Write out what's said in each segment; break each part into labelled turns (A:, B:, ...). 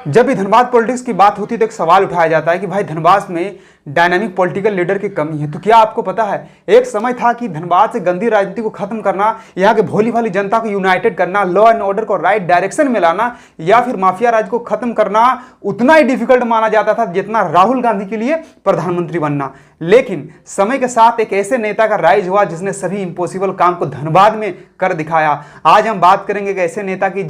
A: जब भी धनबाद पॉलिटिक्स की बात होती है तो एक सवाल उठाया जाता है कि भाई धनबाद में डायनामिक पॉलिटिकल लीडर की कमी है। तो क्या आपको पता है, एक समय था कि धनबाद से गंदी राजनीति को खत्म करना, यहाँ के भोली भाली जनता को यूनाइटेड करना, लॉ एंड ऑर्डर को राइट डायरेक्शन में लाना या फिर माफिया राज को खत्म करना उतना ही डिफिकल्ट माना जाता था जितना राहुल गांधी के लिए प्रधानमंत्री बनना। लेकिन समय के साथ एक ऐसे नेता का राइज हुआ जिसने सभी इंपॉसिबल काम को धनबाद में कर दिखाया। आज हम बात करेंगे एक ऐसे नेता की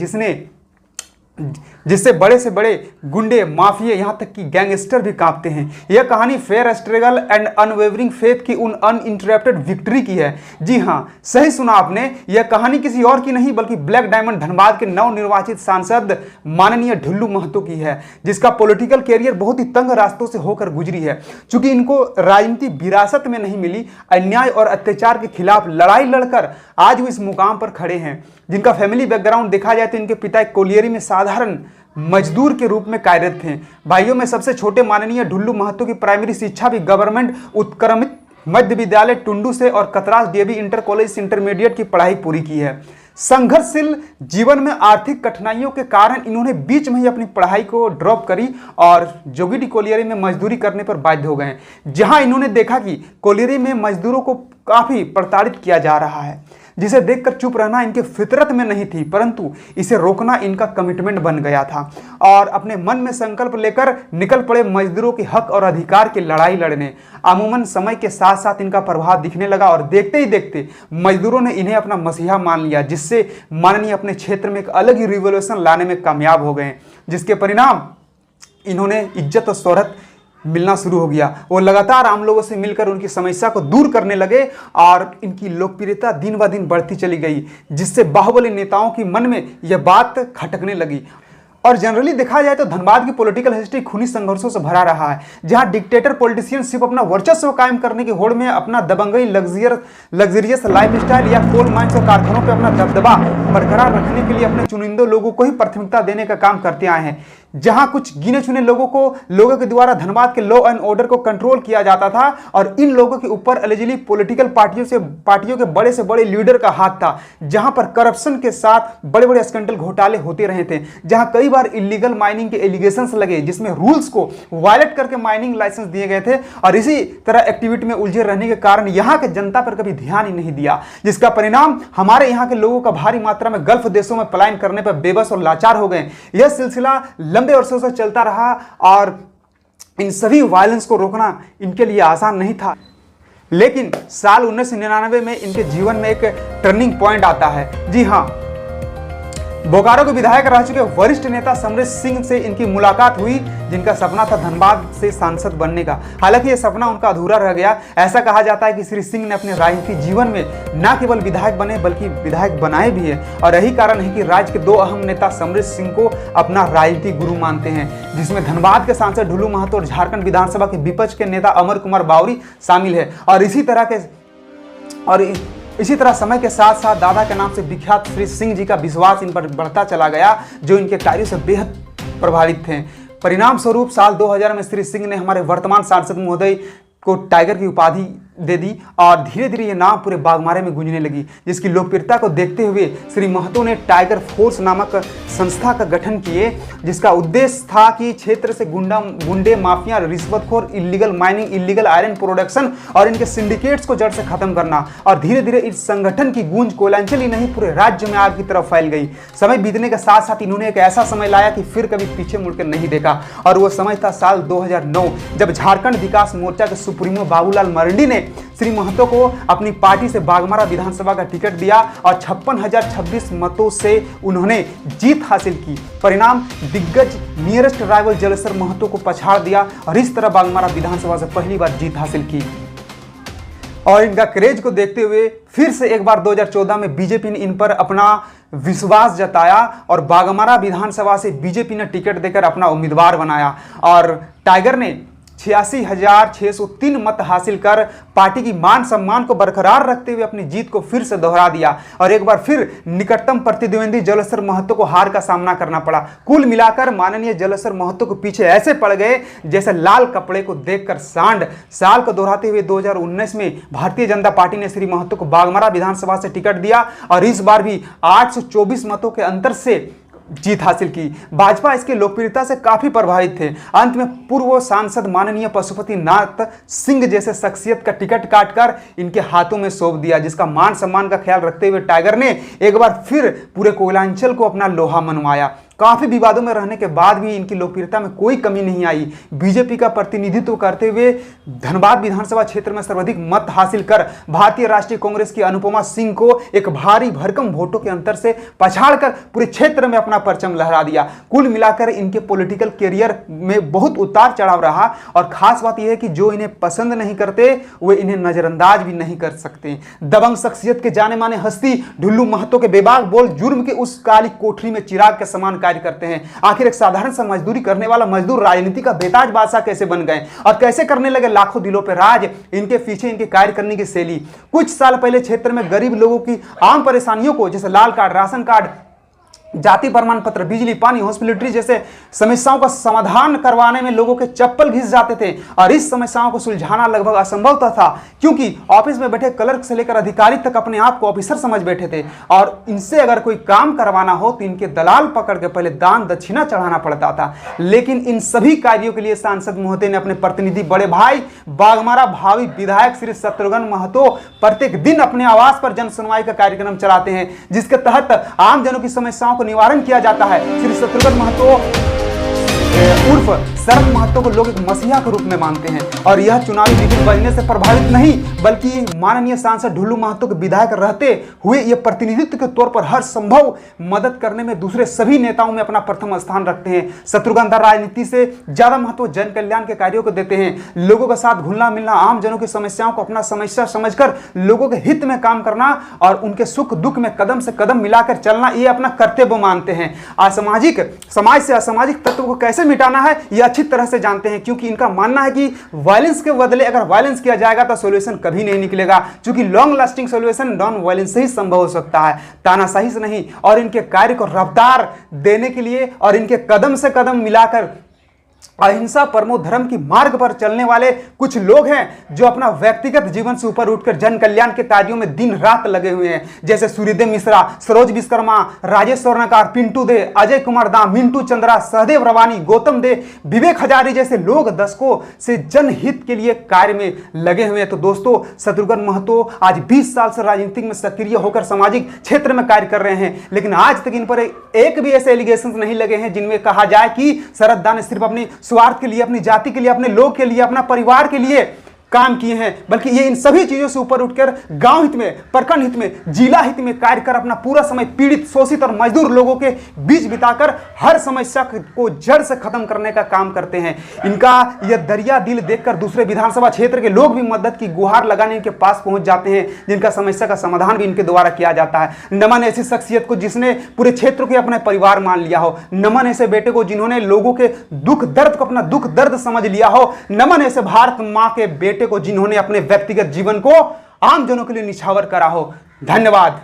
A: जिससे बड़े से बड़े गुंडे, माफिया, यहां तक कि गैंगस्टर भी कांपते हैं। यह कहानी fair struggle and unwavering faith की उन अनइंटरप्टेड विक्ट्री की है। जी हां, सही सुना आपने, यह कहानी किसी और की नहीं बल्कि ब्लैक डायमंड धनबाद के नवनिर्वाचित सांसद माननीय ढुल्लू महतो की है, जिसका पॉलिटिकल कैरियर बहुत ही तंग रास्तों से होकर गुजरी है। चूंकि इनको राजनीति विरासत में नहीं मिली, अन्याय और अत्याचार के खिलाफ लड़ाई लड़कर आज वो इस मुकाम पर खड़े हैं। जिनका फैमिली बैकग्राउंड देखा जाए तो इनके पिता एक कोलियरी में साधारण मजदूर के रूप में कार्यरत थे। भाइयों में सबसे छोटे माननीय ढुल्लू महतो की प्राइमरी शिक्षा भी गवर्नमेंट उत्क्रमित मध्य विद्यालय टुंडू से और Katras DAV inter college intermediate की पढ़ाई पूरी की है। संघर्षशील जीवन में आर्थिक कठिनाइयों के कारण इन्होंने बीच में ही अपनी पढ़ाई को ड्रॉप करी और जोगीडी कोलियरी में मजदूरी करने पर बाध्य हो गए, जहां इन्होंने देखा कि कोलियरी में मजदूरों को काफी प्रताड़ित किया जा रहा है, जिसे देखकर चुप रहना इनके फितरत में नहीं थी, परंतु इसे रोकना इनका कमिटमेंट बन गया था और अपने मन में संकल्प लेकर निकल पड़े मजदूरों के हक और अधिकार की लड़ाई लड़ने। अमूमन समय के साथ साथ इनका प्रभाव दिखने लगा और देखते ही देखते मजदूरों ने इन्हें अपना मसीहा मान लिया, जिससे माननीय अपने क्षेत्र में एक अलग ही रिवॉल्यूशन लाने में कामयाब हो गए, जिसके परिणाम इन्होंने इज्जत और शोहरत मिलना शुरू हो गया। वो लगातार आम लोगों से मिलकर उनकी समस्या को दूर करने लगे और इनकी लोकप्रियता दिन ब दिन बढ़ती चली गई, जिससे बाहुबली नेताओं की मन में यह बात खटकने लगी। और जनरली देखा जाए तो धनबाद की पॉलिटिकल हिस्ट्री खूनी संघर्षों से भरा रहा है, जहां डिक्टेटर पॉलिटिशियन सिर्फ अपना वर्चस्व कायम करने की होड़ में अपना दबंगई लग्जरियस लाइफस्टाइल या कोल माइंस और कारखानों पर अपना दबदबा बरकरार रखने के लिए अपने चुनिंदों लोगों को ही प्राथमिकता देने का काम करते आए हैं। जहां कुछ गिने चुने लोगों के द्वारा धनबाद के लॉ एंड ऑर्डर को कंट्रोल किया जाता था और इन लोगों के ऊपर एलिजिबली पॉलिटिकल पार्टियों के बड़े से बड़े लीडर का हाथ था, जहां पर करप्शन के साथ बड़े बड़े स्कैंडल घोटाले होते रहे थे, जहां कई बार इलीगल माइनिंग के एलिगेशंस लगे, जिसमें रूल्स को वायलेट करके माइनिंग लाइसेंस दिए गए थे और इसी तरह एक्टिविटी में उलझे रहने के कारण यहां के जनता पर कभी ध्यान ही नहीं दिया, जिसका परिणाम हमारे यहां के लोगों का भारी मात्रा में गल्फ देशों में पलायन करने पर बेबस और लाचार हो गए। यह सिलसिला लंबे वर्षों से चलता रहा और इन सभी वायलेंस को रोकना इनके लिए आसान नहीं था। लेकिन साल 1999 में इनके जीवन में एक टर्निंग पॉइंट आता है। जी हां, बोकारो के विधायक रह चुके वरिष्ठ नेता समरेश सिंह से इनकी मुलाकात हुई, जिनका सपना था धनबाद से सांसद बनने का। हालांकि यह सपना उनका अधूरा रह गया। ऐसा कहा जाता है कि श्री सिंह ने अपने राजनीतिक जीवन में न केवल विधायक बने बल्कि विधायक बनाए भी है और यही कारण है कि राज्य के दो अहम नेता समरेश सिंह को अपना राजनीतिक गुरु मानते हैं, जिसमें धनबाद के सांसद ढुल्लू महतो और झारखंड विधानसभा के विपक्ष के नेता अमर कुमार बावरी शामिल है। और इसी तरह समय के साथ साथ दादा के नाम से विख्यात श्री सिंह जी का विश्वास इन पर बढ़ता चला गया, जो इनके कार्यों से बेहद प्रभावित थे। परिणाम स्वरूप साल 2000 में श्री सिंह ने हमारे वर्तमान सांसद महोदय को टाइगर की उपाधि दे दी और धीरे धीरे ये नाम पूरे बागमारे में गूंजने लगी, जिसकी लोकप्रियता को देखते हुए श्री महतो ने टाइगर फोर्स नामक संस्था का गठन किए, जिसका उद्देश्य था कि क्षेत्र से गुंडे, माफिया, रिश्वतखोर, illegal mining, illegal iron production और इनके सिंडिकेट्स को जड़ से खत्म करना। और धीरे धीरे इस संगठन की गूंज कोयलांचल ही नहीं पूरे राज्य में आग की तरफ फैल गई। समय बीतने के साथ साथ इन्होंने एक ऐसा समय लाया कि फिर कभी पीछे मुड़कर नहीं देखा, और वो समय था साल 2009, जब झारखंड विकास मोर्चा के सुप्रीमो बाबूलाल मरांडी ने श्री महतो को अपनी पार्टी से बागमारा विधानसभा का टिकट दिया और 56,026 मतों से उन्होंने जीत हासिल की। परिणाम दिग्गज नियरेस्ट राइवल जलेसर महतो को पछाड़ दिया और इस तरह बागमारा विधानसभा से पहली बार जीत हासिल की। और इनका क्रेज को देखते हुए फिर से एक बार 2014 में बीजेपी ने इन पर अपना विश्वास जताया और बागमारा विधानसभा से बीजेपी ने टिकट देकर अपना उम्मीदवार बनाया और टाइगर ने 86,603 मत हासिल कर पार्टी की मान सम्मान को बरकरार रखते हुए अपनी जीत को फिर से दोहरा दिया और एक बार फिर निकटतम प्रतिद्वंदी जलेसर महतो को हार का सामना करना पड़ा। कुल मिलाकर माननीय जलेसर महतो को पीछे ऐसे पड़ गए जैसे लाल कपड़े को देखकर सांड। साल को दोहराते हुए 2019 में भारतीय जनता पार्टी ने श्री महतो को बागमारा विधानसभा से टिकट दिया और इस बार भी 824 मतों के अंतर से जीत हासिल की। भाजपा इसके लोकप्रियता से काफी प्रभावित थे। अंत में पूर्व सांसद माननीय पशुपति नाथ सिंह जैसे शख्सियत का टिकट काटकर इनके हाथों में सौंप दिया, जिसका मान सम्मान का ख्याल रखते हुए टाइगर ने एक बार फिर पूरे कोयलांचल को अपना लोहा मनवाया। काफी विवादों में रहने के बाद भी इनकी लोकप्रियता में कोई कमी नहीं आई। बीजेपी का प्रतिनिधित्व करते हुए धनबाद विधानसभा क्षेत्र में सर्वाधिक मत हासिल कर भारतीय राष्ट्रीय कांग्रेस की अनुपमा सिंह को एक भारी भरकम वोटों के अंतर से पछाड़कर पूरे क्षेत्र में अपना परचम लहरा दिया। कुल मिलाकर इनके पॉलिटिकल कैरियर में बहुत उतार चढ़ाव रहा और खास बात यह है कि जो इन्हें पसंद नहीं करते वे इन्हें नजरअंदाज भी नहीं कर सकते। दबंग शख्सियत के जाने माने हस्ती ढुल्लू महतो के बेबाक बोल जुर्म के उस काली कोठरी में चिराग के समान करते हैं। आखिर एक साधारण सा मजदूरी करने वाला मजदूर राजनीति का बेताज बादशाह कैसे बन गए और कैसे करने लगे लाखों दिलों पर राज। इनके पीछे इनके कार्य करने की शैली। कुछ साल पहले क्षेत्र में गरीब लोगों की आम परेशानियों को जैसे लाल कार्ड, राशन कार्ड, जाति प्रमाण पत्र, बिजली, पानी, हॉस्पिटलिटी जैसे समस्याओं का समाधान करवाने में लोगों के चप्पल घिस जाते थे और इस समस्याओं को सुलझाना लगभग असंभव था, क्योंकि ऑफिस में बैठे क्लर्क से लेकर अधिकारी तक अपने आप को ऑफिसर समझ बैठे थे और इनसे अगर कोई काम करवाना हो तो इनके दलाल पकड़ के पहले दान दक्षिणा चढ़ाना पड़ता था। लेकिन इन सभी कार्यों के लिए सांसद महोदय ने अपने प्रतिनिधि बड़े भाई बाघमारा भावी विधायक श्री शत्रुघ्न महतो प्रत्येक दिन अपने आवास पर जन सुनवाई का कार्यक्रम चलाते हैं, जिसके तहत आम जनों की समस्याओं को निवारण किया जाता है। श्री शत्रुघ्न महतो उर्फ शरद महतो को लोग एक मसीहा के रूप में मानते हैं और यह चुनावी विधि बजने से प्रभावित नहीं बल्कि माननीय सांसद ढुल्लू महतो के विधायक रहते हुए यह प्रतिनिधित्व के तौर पर हर संभव मदद करने में दूसरे सभी नेताओं में अपना प्रथम स्थान रखते हैं। शत्रुघ्न राजनीति से ज्यादा महत्व जन कल्याण के कार्यों को देते हैं। लोगों के साथ घुलना मिलना, आम जनों की समस्याओं को अपना समस्या समझकर लोगों के हित में काम करना और उनके सुख दुख में कदम से कदम मिलाकर चलना, ये अपना कर्तव्य मानते हैं। असामाजिक समाज से असामाजिक तत्व को कैसे मिटाना है यह अच्छी तरह से जानते हैं, क्योंकि इनका मानना है कि वायलेंस के बदले अगर वायलेंस किया जाएगा तो सॉल्यूशन कभी नहीं निकलेगा, क्योंकि long lasting solution non violence से ही संभव हो सकता है, तानाशाही से नहीं। और इनके कार्य को रफ्तार देने के लिए और इनके कदम से कदम मिलाकर अहिंसा परमो धर्म की मार्ग पर चलने वाले कुछ लोग हैं जो अपना व्यक्तिगत जीवन से ऊपर उठकर जन कल्याण के कार्यों में दिन रात लगे हुए हैं, जैसे सूर्यदेव मिश्रा, सरोज विश्वकर्मा, राजेश स्वर्णकार, पिंटू दे, अजय कुमार दाम, मिंटू चंद्रा, सहदेव रवानी, गौतम दे, विवेक हजारी जैसे लोग दशकों से जनहित के लिए कार्य में लगे हुए हैं। तो दोस्तों, शत्रुघ्न महतो आज 20 साल से राजनीति में सक्रिय होकर सामाजिक क्षेत्र में कार्य कर रहे हैं, लेकिन आज तक इन पर एक भी ऐसे एलिगेशन नहीं लगे हैं जिनमें कहा जाए कि शरद दा ने सिर्फ अपनी स्वार्थ के लिए, अपनी जाति के लिए, अपने लोग के लिए, अपना परिवार के लिए काम किए हैं, बल्कि ये इन सभी चीजों से ऊपर उठकर गांव हित में, प्रखंड हित में, जिला हित में कार्य कर अपना पूरा समय पीड़ित, शोषित और मजदूर लोगों के बीच बिताकर हर समस्या को जड़ से खत्म करने का काम करते हैं। इनका यह दरिया दिल देखकर दूसरे विधानसभा क्षेत्र के लोग भी मदद की गुहार लगाने इनके पास पहुंच जाते हैं, जिनका समस्या का समाधान भी इनके द्वारा किया जाता है। नमन ऐसी शख्सियत को जिसने पूरे क्षेत्र को अपना परिवार मान लिया हो, नमन ऐसे बेटे को जिन्होंने लोगों के दुख दर्द को अपना दुख दर्द समझ लिया हो, नमन ऐसे भारत मां के बेटे को जिन्होंने अपने व्यक्तिगत जीवन को आम जनों के लिए निछावर करा हो। धन्यवाद।